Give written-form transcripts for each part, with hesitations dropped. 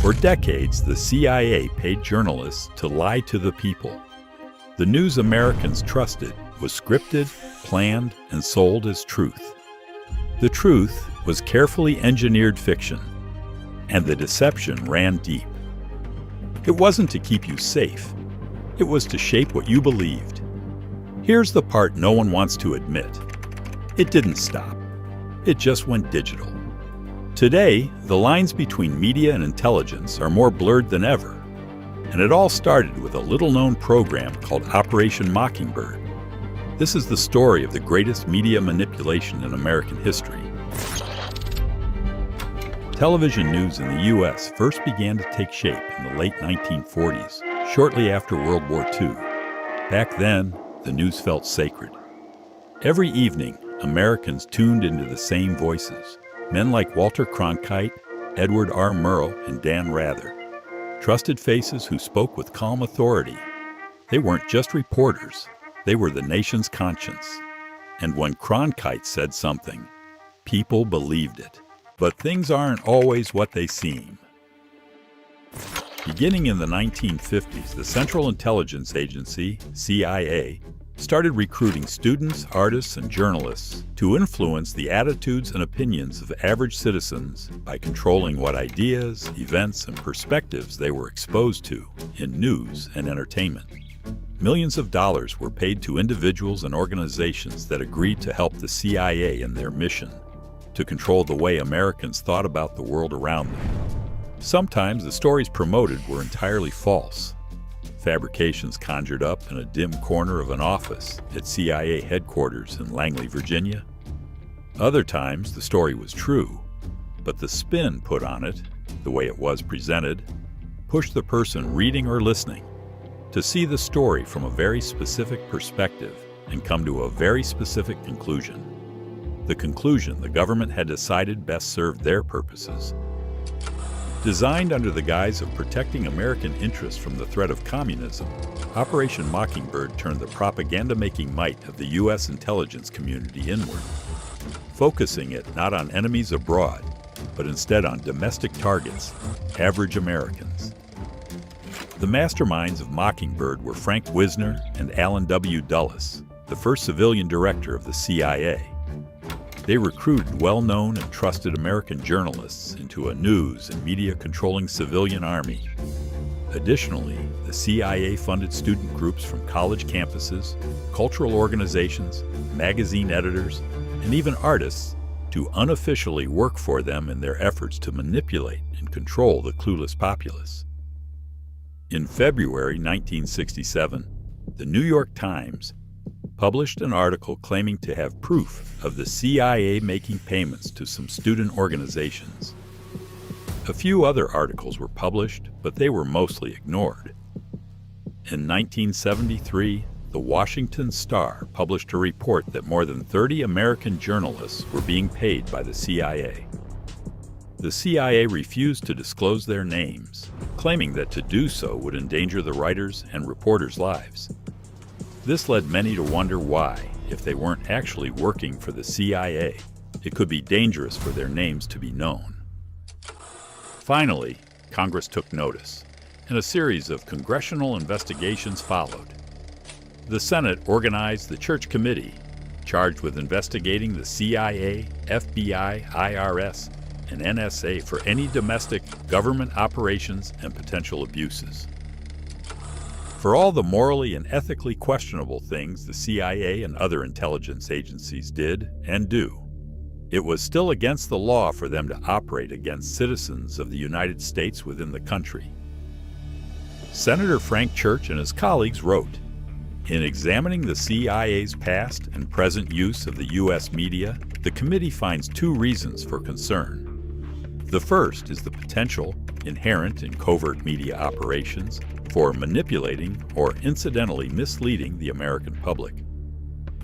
For decades, the CIA paid journalists to lie to the people. The news Americans trusted was scripted, planned, and sold as truth. The truth was carefully engineered fiction, and the deception ran deep. It wasn't to keep you safe. It was to shape what you believed. Here's the part no one wants to admit. It didn't stop. It just went digital. Today, the lines between media and intelligence are more blurred than ever, and it all started with a little-known program called Operation Mockingbird. This is the story of the greatest media manipulation in American history. Television news in the U.S. first began to take shape in the late 1940s, shortly after World War II. Back then, the news felt sacred. Every evening, Americans tuned into the same voices. Men like Walter Cronkite, Edward R. Murrow, and Dan Rather. Trusted faces who spoke with calm authority. They weren't just reporters. They were the nation's conscience. And when Cronkite said something, people believed it. But things aren't always what they seem. Beginning in the 1950s, the Central Intelligence Agency, CIA, started recruiting students, artists, and journalists to influence the attitudes and opinions of average citizens by controlling what ideas, events, and perspectives they were exposed to in news and entertainment. Millions of dollars were paid to individuals and organizations that agreed to help the CIA in their mission to control the way Americans thought about the world around them. Sometimes the stories promoted were entirely false. Fabrications conjured up in a dim corner of an office at CIA headquarters in Langley, Virginia. Other times, the story was true, but the spin put on it, the way it was presented, pushed the person reading or listening to see the story from a very specific perspective and come to a very specific conclusion. The conclusion the government had decided best served their purposes. Designed under the guise of protecting American interests from the threat of communism, Operation Mockingbird turned the propaganda-making might of the U.S. intelligence community inward, focusing it not on enemies abroad, but instead on domestic targets, average Americans. The masterminds of Mockingbird were Frank Wisner and Allen W. Dulles, the first civilian director of the CIA. They recruited well-known and trusted American journalists into a news and media-controlling civilian army. Additionally, the CIA funded student groups from college campuses, cultural organizations, magazine editors, and even artists to unofficially work for them in their efforts to manipulate and control the clueless populace. In February 1967, the New York Times published an article claiming to have proof of the CIA making payments to some student organizations. A few other articles were published, but they were mostly ignored. In 1973, the Washington Star published a report that more than 30 American journalists were being paid by the CIA. The CIA refused to disclose their names, claiming that to do so would endanger the writers' and reporters' lives. This led many to wonder why, if they weren't actually working for the CIA, it could be dangerous for their names to be known. Finally, Congress took notice, and a series of congressional investigations followed. The Senate organized the Church Committee, charged with investigating the CIA, FBI, IRS, and NSA for any domestic government operations and potential abuses. For all the morally and ethically questionable things the CIA and other intelligence agencies did and do, it was still against the law for them to operate against citizens of the United States within the country. Senator Frank Church and his colleagues wrote, "In examining the CIA's past and present use of the U.S. media, the committee finds two reasons for concern. The first is the potential, inherent in covert media operations, for manipulating or incidentally misleading the American public.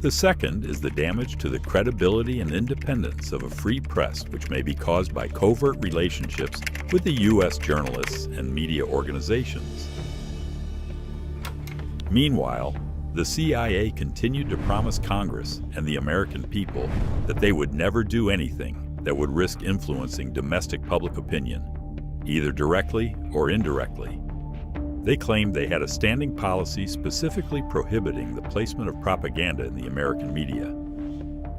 The second is the damage to the credibility and independence of a free press which may be caused by covert relationships with the U.S. journalists and media organizations." Meanwhile, the CIA continued to promise Congress and the American people that they would never do anything that would risk influencing domestic public opinion. either directly or indirectly. They claimed they had a standing policy specifically prohibiting the placement of propaganda in the American media.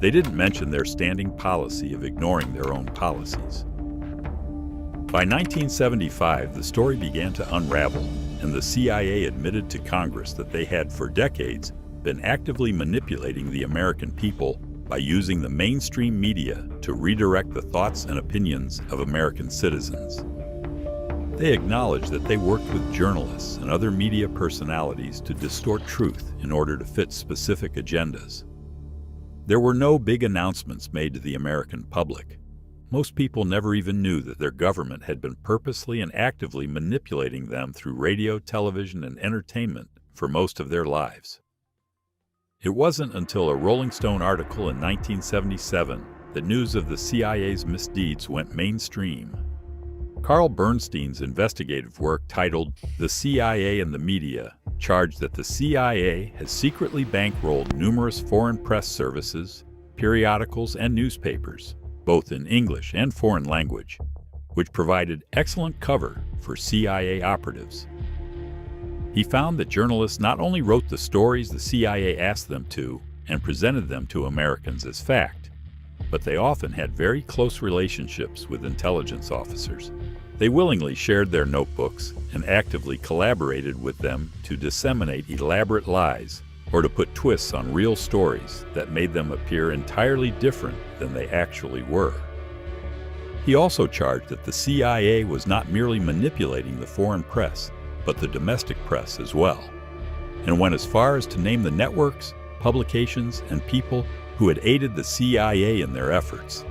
They didn't mention their standing policy of ignoring their own policies. By 1975, the story began to unravel, and the CIA admitted to Congress that they had, for decades, been actively manipulating the American people by using the mainstream media to redirect the thoughts and opinions of American citizens. They acknowledged that they worked with journalists and other media personalities to distort truth in order to fit specific agendas. There were no big announcements made to the American public. Most people never even knew that their government had been purposely and actively manipulating them through radio, television, and entertainment for most of their lives. It wasn't until a Rolling Stone article in 1977 that news of the CIA's misdeeds went mainstream. Carl Bernstein's investigative work titled "The CIA and the Media" charged that the CIA has secretly bankrolled numerous foreign press services, periodicals, and newspapers, both in English and foreign language, which provided excellent cover for CIA operatives. He found that journalists not only wrote the stories the CIA asked them to and presented them to Americans as fact, but they often had very close relationships with intelligence officers. They willingly shared their notebooks and actively collaborated with them to disseminate elaborate lies or to put twists on real stories that made them appear entirely different than they actually were. He also charged that the CIA was not merely manipulating the foreign press, but the domestic press as well, and went as far as to name the networks, publications, and people who had aided the CIA in their efforts.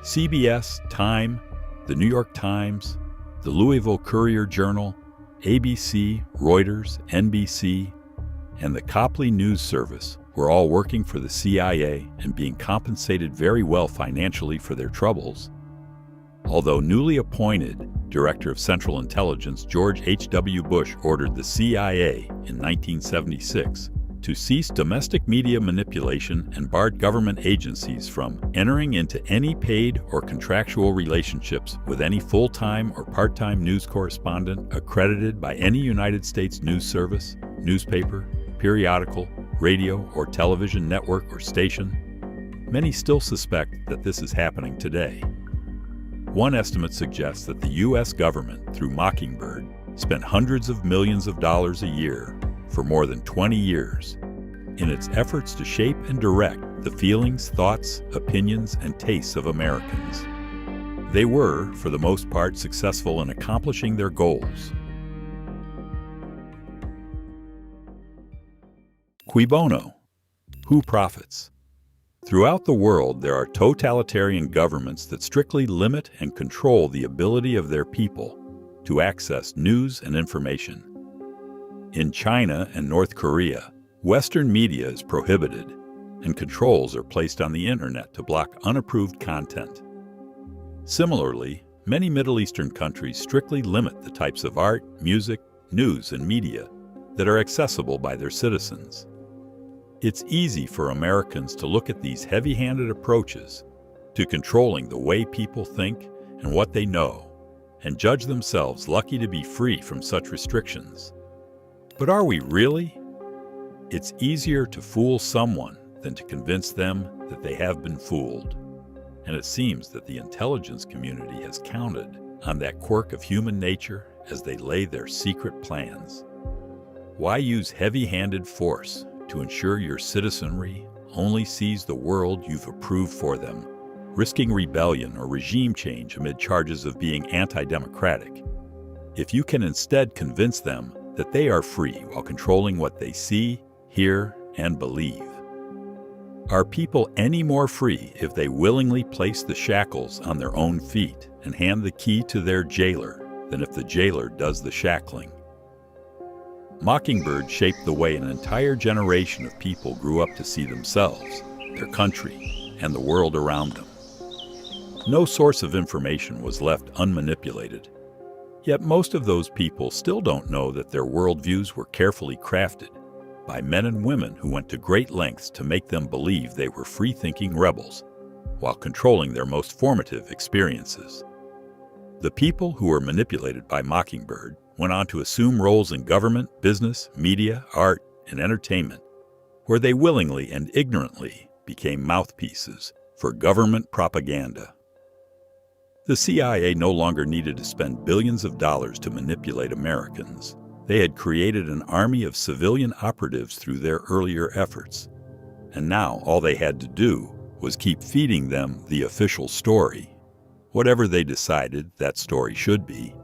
CBS, Time, the New York Times, the Louisville Courier-Journal, ABC, Reuters, NBC, and the Copley News Service were all working for the CIA and being compensated very well financially for their troubles. Although newly appointed Director of Central Intelligence George H.W. Bush ordered the CIA in 1976 to cease domestic media manipulation and barred government agencies from entering into any paid or contractual relationships with any full-time or part-time news correspondent accredited by any United States news service, newspaper, periodical, radio, or television network or station. Many still suspect that this is happening today. One estimate suggests that the U.S. government, through Mockingbird, spent hundreds of millions of dollars a year for more than 20 years in its efforts to shape and direct the feelings, thoughts, opinions, and tastes of Americans. They were, for the most part, successful in accomplishing their goals. Cui bono? Who profits? Throughout the world, there are totalitarian governments that strictly limit and control the ability of their people to access news and information. In China and North Korea, Western media is prohibited, and controls are placed on the internet to block unapproved content. Similarly, many Middle Eastern countries strictly limit the types of art, music, news, and media that are accessible by their citizens. It's easy for Americans to look at these heavy-handed approaches to controlling the way people think and what they know, and judge themselves lucky to be free from such restrictions. But are we really? It's easier to fool someone than to convince them that they have been fooled. And it seems that the intelligence community has counted on that quirk of human nature as they lay their secret plans. Why use heavy-handed force to ensure your citizenry only sees the world you've approved for them, risking rebellion or regime change amid charges of being anti-democratic, if you can instead convince them that they are free while controlling what they see, hear, and believe? Are people any more free if they willingly place the shackles on their own feet and hand the key to their jailer than if the jailer does the shackling? Mockingbird shaped the way an entire generation of people grew up to see themselves, their country, and the world around them. No source of information was left unmanipulated. Yet most of those people still don't know that their worldviews were carefully crafted by men and women who went to great lengths to make them believe they were free-thinking rebels, while controlling their most formative experiences. The people who were manipulated by Mockingbird went on to assume roles in government, business, media, art, and entertainment, where they willingly and ignorantly became mouthpieces for government propaganda. The CIA no longer needed to spend billions of dollars to manipulate Americans. They had created an army of civilian operatives through their earlier efforts, and now all they had to do was keep feeding them the official story, whatever they decided that story should be,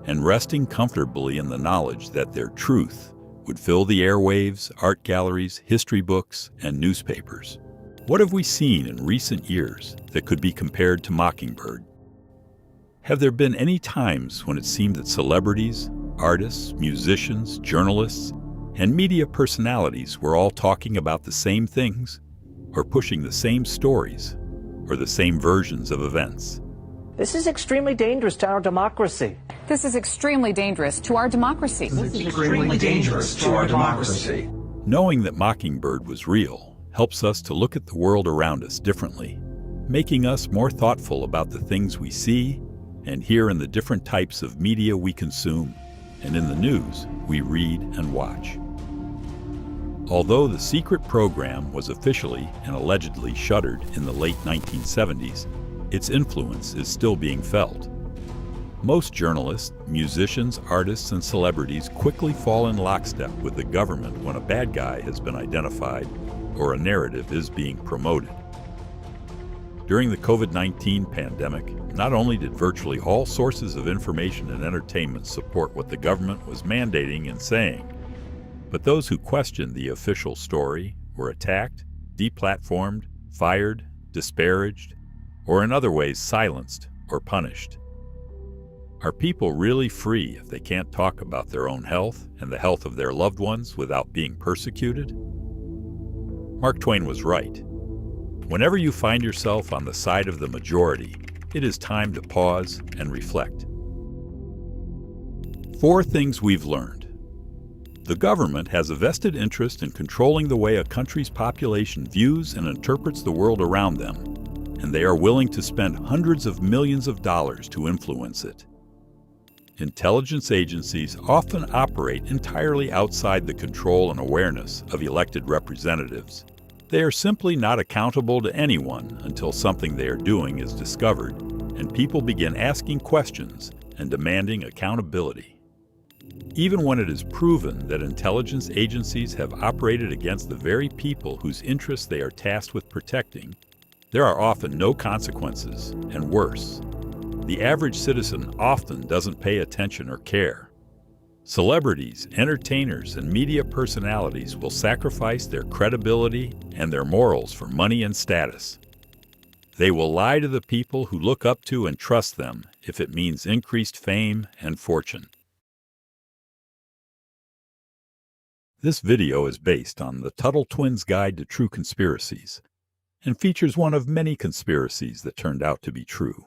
and resting comfortably in the knowledge that their truth would fill the airwaves, art galleries, history books, and newspapers. What have we seen in recent years that could be compared to Mockingbird? Have there been any times when it seemed that celebrities, artists, musicians, journalists, and media personalities were all talking about the same things, or pushing the same stories, or the same versions of events? This is extremely dangerous to our democracy. This is extremely dangerous to our democracy. This is extremely dangerous to our democracy. Knowing that Mockingbird was real helps us to look at the world around us differently, making us more thoughtful about the things we see and hear in the different types of media we consume, and in the news we read and watch. Although the secret program was officially and allegedly shuttered in the late 1970s, its influence is still being felt. Most journalists, musicians, artists, and celebrities quickly fall in lockstep with the government when a bad guy has been identified or a narrative is being promoted. During the COVID-19 pandemic, not only did virtually all sources of information and entertainment support what the government was mandating and saying, but those who questioned the official story were attacked, deplatformed, fired, disparaged, or in other ways silenced or punished. Are people really free if they can't talk about their own health and the health of their loved ones without being persecuted? Mark Twain was right. Whenever you find yourself on the side of the majority, it is time to pause and reflect. 4 things we've learned. The government has a vested interest in controlling the way a country's population views and interprets the world around them, and they are willing to spend hundreds of millions of dollars to influence it. Intelligence agencies often operate entirely outside the control and awareness of elected representatives. They are simply not accountable to anyone until something they are doing is discovered, and people begin asking questions and demanding accountability. Even when it is proven that intelligence agencies have operated against the very people whose interests they are tasked with protecting, there are often no consequences, and worse, the average citizen often doesn't pay attention or care. Celebrities, entertainers, and media personalities will sacrifice their credibility and their morals for money and status. They will lie to the people who look up to and trust them if it means increased fame and fortune. This video is based on the Tuttle Twins' Guide to True Conspiracies and features one of many conspiracies that turned out to be true.